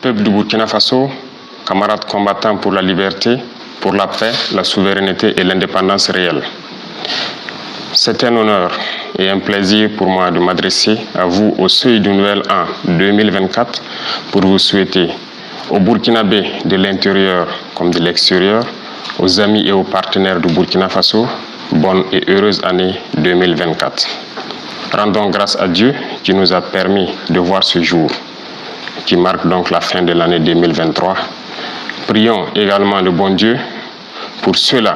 Peuple du Burkina Faso, camarades combattants pour la liberté, pour la paix, la souveraineté et l'indépendance réelle. C'est un honneur et un plaisir pour moi de m'adresser à vous au seuil du nouvel an 2024 pour vous souhaiter aux Burkinabés de l'intérieur comme de l'extérieur, aux amis et aux partenaires du Burkina Faso, bonne et heureuse année 2024. Rendons grâce à Dieu qui nous a permis de voir ce jour, qui marque donc la fin de l'année 2023. Prions également le bon Dieu pour ceux-là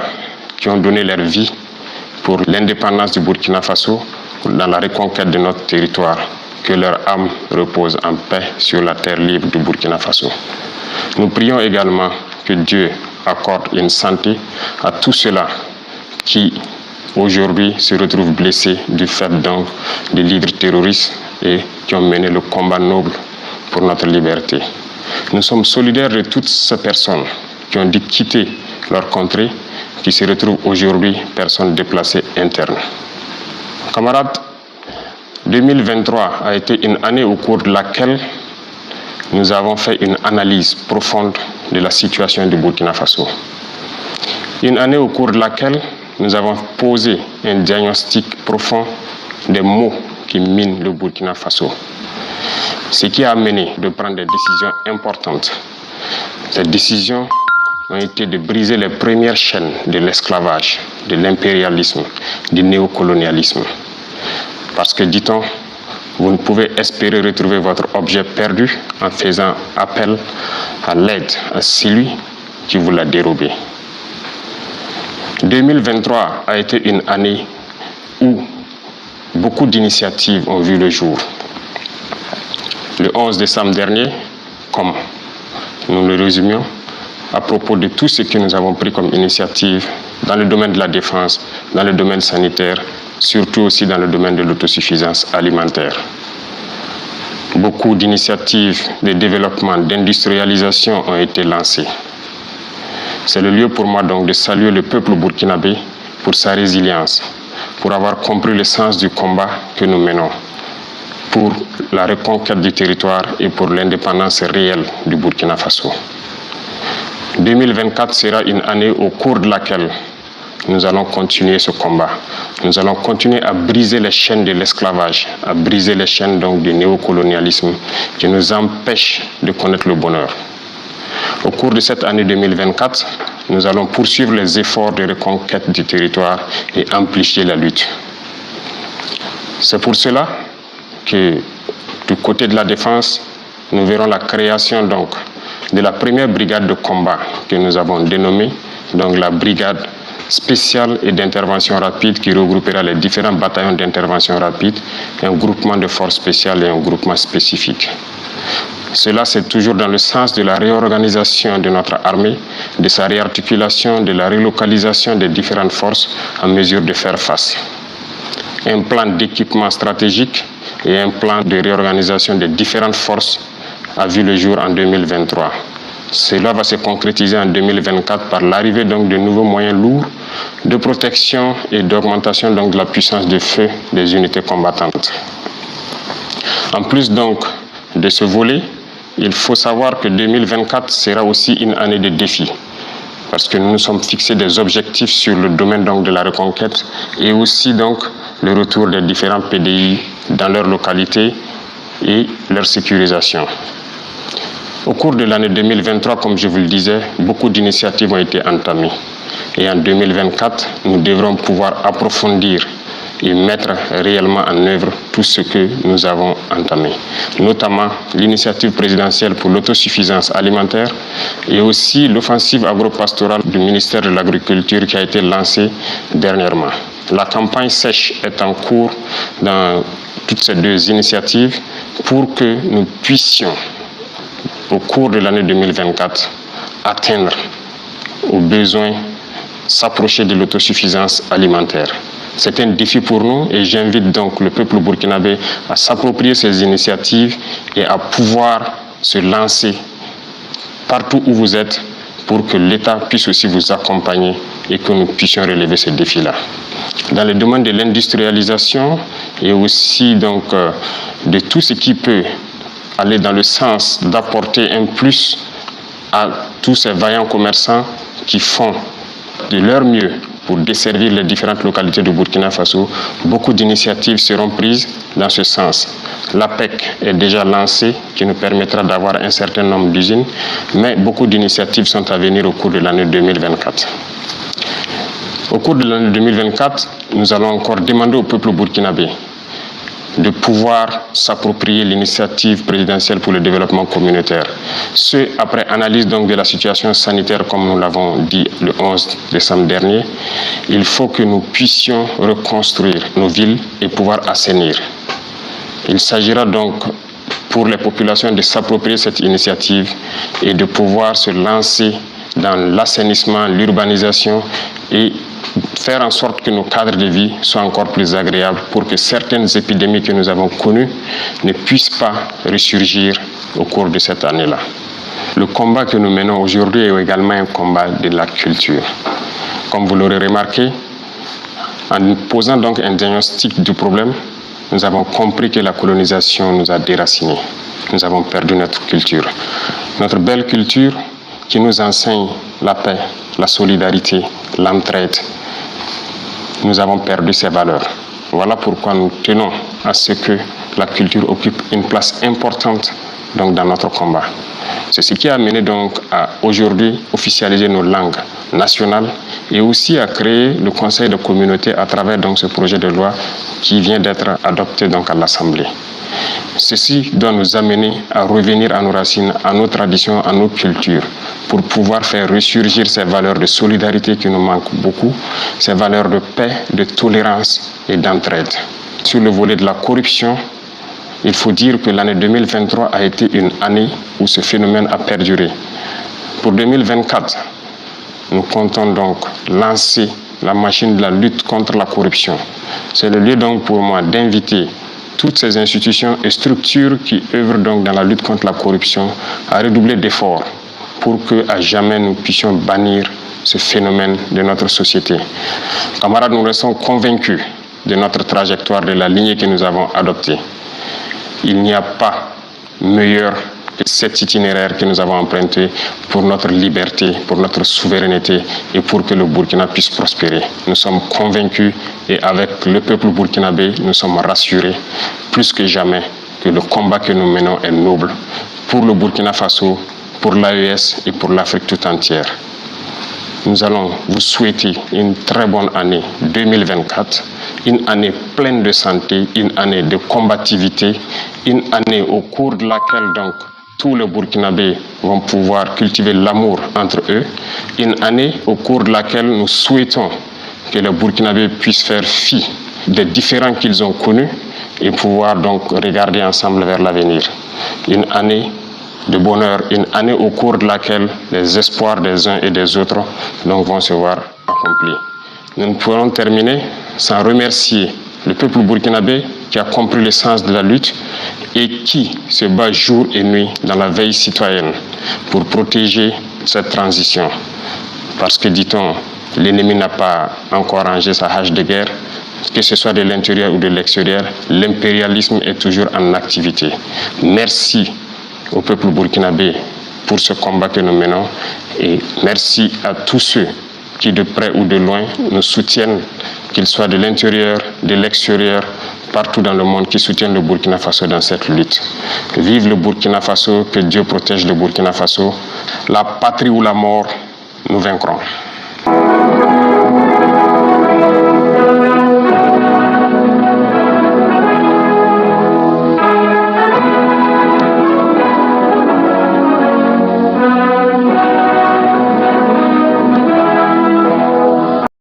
qui ont donné leur vie pour l'indépendance du Burkina Faso, dans la reconquête de notre territoire. Que leur âme repose en paix sur la terre libre du Burkina Faso. Nous prions également que Dieu accorde une santé à tous ceux-là qui aujourd'hui se retrouvent blessés du fait donc des leaders terroristes et qui ont mené le combat noble pour notre liberté. Nous sommes solidaires de toutes ces personnes qui ont dû quitter leur contrée, qui se retrouvent aujourd'hui personnes déplacées internes. Camarades, 2023 a été une année au cours de laquelle nous avons fait une analyse profonde de la situation du Burkina Faso. Une année au cours de laquelle nous avons posé un diagnostic profond des maux qui minent le Burkina Faso. Ce qui a amené de prendre des décisions importantes. Ces décisions ont été de briser les premières chaînes de l'esclavage, de l'impérialisme, du néocolonialisme. Parce que, dit-on, vous ne pouvez espérer retrouver votre objet perdu en faisant appel à l'aide à celui qui vous l'a dérobé. 2023 a été une année où beaucoup d'initiatives ont vu le jour. Le 11 décembre dernier, comme nous le résumions, à propos de tout ce que nous avons pris comme initiative dans le domaine de la défense, dans le domaine sanitaire, surtout aussi dans le domaine de l'autosuffisance alimentaire. Beaucoup d'initiatives de développement, d'industrialisation ont été lancées. C'est le lieu pour moi donc de saluer le peuple burkinabé pour sa résilience, pour avoir compris le sens du combat que nous menons, pour la reconquête du territoire et pour l'indépendance réelle du Burkina Faso. 2024 sera une année au cours de laquelle nous allons continuer ce combat. Nous allons continuer à briser les chaînes de l'esclavage, à briser les chaînes donc du néocolonialisme qui nous empêchent de connaître le bonheur. Au cours de cette année 2024, nous allons poursuivre les efforts de reconquête du territoire et amplifier la lutte. C'est pour cela que du côté de la défense, nous verrons la création donc de la première brigade de combat que nous avons dénommée, donc la brigade spéciale et d'intervention rapide qui regroupera les différents bataillons d'intervention rapide, un groupement de forces spéciales et un groupement spécifique. Cela, c'est toujours dans le sens de la réorganisation de notre armée, de sa réarticulation, de la relocalisation des différentes forces en mesure de faire face. Un plan d'équipement stratégique et un plan de réorganisation des différentes forces a vu le jour en 2023. Cela va se concrétiser en 2024 par l'arrivée donc de nouveaux moyens lourds de protection et d'augmentation donc de la puissance de feu des unités combattantes. En plus donc de ce volet, il faut savoir que 2024 sera aussi une année de défis, parce que nous nous sommes fixés des objectifs sur le domaine donc de la reconquête et aussi donc le retour des différents PDI dans leur localité et leur sécurisation. Au cours de l'année 2023, comme je vous le disais, beaucoup d'initiatives ont été entamées. Et en 2024, nous devrons pouvoir approfondir et mettre réellement en œuvre tout ce que nous avons entamé. Notamment l'initiative présidentielle pour l'autosuffisance alimentaire et aussi l'offensive agro-pastorale du ministère de l'Agriculture qui a été lancée dernièrement. La campagne sèche est en cours dans toutes ces deux initiatives pour que nous puissions au cours de l'année 2024, atteindre aux besoins, s'approcher de l'autosuffisance alimentaire. C'est un défi pour nous et j'invite donc le peuple burkinabé à s'approprier ces initiatives et à pouvoir se lancer partout où vous êtes pour que l'État puisse aussi vous accompagner et que nous puissions relever ces défis-là. Dans le domaine de l'industrialisation et aussi donc de tout ce qui peut aller dans le sens d'apporter un plus à tous ces vaillants commerçants qui font de leur mieux pour desservir les différentes localités du Burkina Faso. Beaucoup d'initiatives seront prises dans ce sens. L'APEC est déjà lancée, qui nous permettra d'avoir un certain nombre d'usines, mais beaucoup d'initiatives sont à venir au cours de l'année 2024. Au cours de l'année 2024, nous allons encore demander au peuple burkinabé de pouvoir s'approprier l'initiative présidentielle pour le développement communautaire. Ce, après analyse donc de la situation sanitaire, comme nous l'avons dit le 11 décembre dernier, il faut que nous puissions reconstruire nos villes et pouvoir assainir. Il s'agira donc pour les populations de s'approprier cette initiative et de pouvoir se lancer dans l'assainissement, l'urbanisation et faire en sorte que nos cadres de vie soient encore plus agréables pour que certaines épidémies que nous avons connues ne puissent pas ressurgir au cours de cette année-là. Le combat que nous menons aujourd'hui est également un combat de la culture. Comme vous l'aurez remarqué, en posant donc un diagnostic du problème, nous avons compris que la colonisation nous a déracinés. Nous avons perdu notre culture. Notre belle culture qui nous enseigne la paix, la solidarité, l'entraide. Nous avons perdu ces valeurs. Voilà pourquoi nous tenons à ce que la culture occupe une place importante donc, dans notre combat. C'est ce qui a amené donc à aujourd'hui officialiser nos langues nationales et aussi à créer le Conseil de communauté à travers donc, ce projet de loi qui vient d'être adopté donc, à l'Assemblée. Ceci doit nous amener à revenir à nos racines, à nos traditions, à nos cultures, pour pouvoir faire ressurgir ces valeurs de solidarité qui nous manquent beaucoup, ces valeurs de paix, de tolérance et d'entraide. Sur le volet de la corruption, il faut dire que l'année 2023 a été une année où ce phénomène a perduré. Pour 2024, nous comptons donc lancer la machine de la lutte contre la corruption. C'est le lieu donc pour moi d'inviter toutes ces institutions et structures qui œuvrent donc dans la lutte contre la corruption à redoubler d'efforts pour qu'à jamais nous puissions bannir ce phénomène de notre société. Camarades, nous restons convaincus de notre trajectoire, de la lignée que nous avons adoptée. Il n'y a pas meilleur que cet itinéraire que nous avons emprunté pour notre liberté, pour notre souveraineté et pour que le Burkina puisse prospérer. Nous sommes convaincus et avec le peuple burkinabé, nous sommes rassurés plus que jamais que le combat que nous menons est noble pour le Burkina Faso, pour l'AES et pour l'Afrique tout entière. Nous allons vous souhaiter une très bonne année 2024, une année pleine de santé, une année de combativité, une année au cours de laquelle donc tous les Burkinabés vont pouvoir cultiver l'amour entre eux, une année au cours de laquelle nous souhaitons que les Burkinabés puissent faire fi des différends qu'ils ont connus et pouvoir donc regarder ensemble vers l'avenir. Une année de bonheur, une année au cours de laquelle les espoirs des uns et des autres donc, vont se voir accomplis. Nous ne pourrons terminer sans remercier le peuple burkinabé qui a compris le sens de la lutte et qui se bat jour et nuit dans la veille citoyenne pour protéger cette transition. Parce que, dit-on, l'ennemi n'a pas encore rangé sa hache de guerre, que ce soit de l'intérieur ou de l'extérieur, l'impérialisme est toujours en activité. Merci au peuple burkinabé pour ce combat que nous menons et merci à tous ceux qui de près ou de loin nous soutiennent, qu'ils soient de l'intérieur, de l'extérieur, partout dans le monde, qui soutiennent le Burkina Faso dans cette lutte. Vive le Burkina Faso, que Dieu protège le Burkina Faso. La patrie ou la mort, nous vaincrons.